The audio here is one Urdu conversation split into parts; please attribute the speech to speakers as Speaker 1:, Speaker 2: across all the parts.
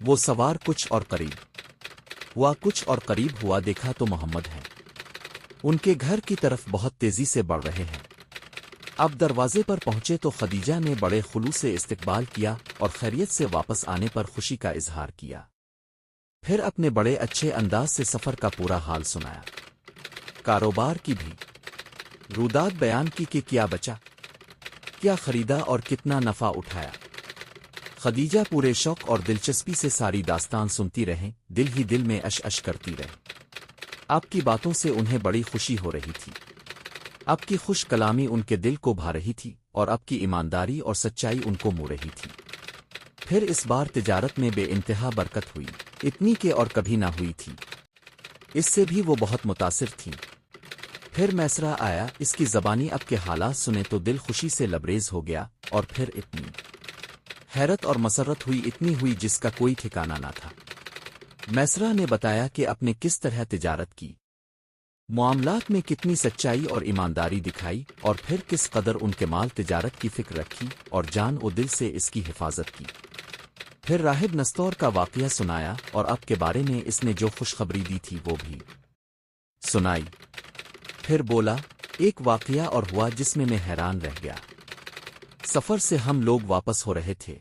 Speaker 1: وہ سوار کچھ اور قریب ہوا، کچھ اور قریب ہوا، دیکھا تو محمد ہیں، ان کے گھر کی طرف بہت تیزی سے بڑھ رہے ہیں۔ اب دروازے پر پہنچے تو خدیجہ نے بڑے خلوص سے استقبال کیا اور خیریت سے واپس آنے پر خوشی کا اظہار کیا۔ پھر اپنے بڑے اچھے انداز سے سفر کا پورا حال سنایا، کاروبار کی بھی رودات بیان کی کہ کیا بچا، کیا خریدا اور کتنا نفع اٹھایا۔ خدیجہ پورے شوق اور دلچسپی سے ساری داستان سنتی رہیں، دل ہی دل میں اش اش کرتی رہے۔ آپ کی باتوں سے انہیں بڑی خوشی ہو رہی تھی، آپ کی خوش کلامی ان کے دل کو بھا رہی تھی اور آپ کی ایمانداری اور سچائی ان کو مو رہی تھی۔ پھر اس بار تجارت میں بے انتہا برکت ہوئی، اتنی کہ اور کبھی نہ ہوئی تھی، اس سے بھی وہ بہت متاثر تھیں۔ پھر میسرہ آیا، اس کی زبانی اب کے حالات سنے تو دل خوشی سے لبریز ہو گیا، اور پھر اتنی حیرت اور مسرت ہوئی، اتنی ہوئی جس کا کوئی ٹھکانہ نہ تھا۔ میسرہ نے بتایا کہ اپنے کس طرح تجارت کی، معاملات میں کتنی سچائی اور ایمانداری دکھائی، اور پھر کس قدر ان کے مال تجارت کی فکر رکھی اور جان و دل سے اس کی حفاظت کی۔ پھر راہب نستور کا واقعہ سنایا اور آپ کے بارے میں اس نے جو خوشخبری دی تھی وہ بھی سنائی۔ پھر بولا، ایک واقعہ اور ہوا جس میں حیران رہ گیا۔ سفر سے ہم لوگ واپس ہو رہے تھے،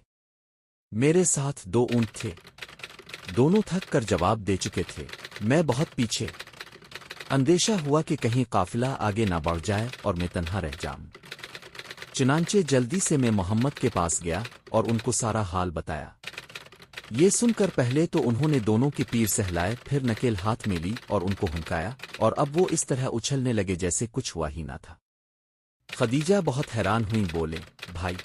Speaker 1: میرے ساتھ 2 اونٹ تھے، دونوں تھک کر جواب دے چکے تھے، میں بہت پیچھے۔ اندیشہ ہوا کہ کہیں قافلہ آگے نہ بڑھ جائے اور میں تنہا رہ جاؤں۔ چنانچہ جلدی سے میں محمد کے پاس گیا اور ان کو سارا حال بتایا۔ یہ سن کر پہلے تو انہوں نے دونوں کی پیر سہلائے، پھر نکیل ہاتھ میں لی اور ان کو ہنکایا، اور اب وہ اس طرح اچھلنے لگے جیسے کچھ ہوا ہی نہ تھا۔ خدیجہ بہت حیران ہوئی، بولے، بھائی،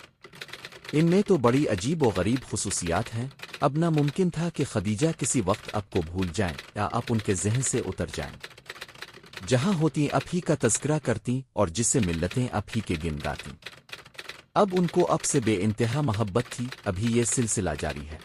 Speaker 1: ان میں تو بڑی عجیب و غریب خصوصیات ہیں۔ اب نہ ممکن تھا کہ خدیجہ کسی وقت آپ کو بھول جائیں یا آپ ان کے ذہن سے اتر جائیں۔ جہاں ہوتی آپ ہی کا تذکرہ کرتی اور جس سے ملتیں آپ ہی کے گن گاتی۔ اب ان کو آپ سے بے انتہا محبت تھی، ابھی یہ سلسلہ جاری ہے۔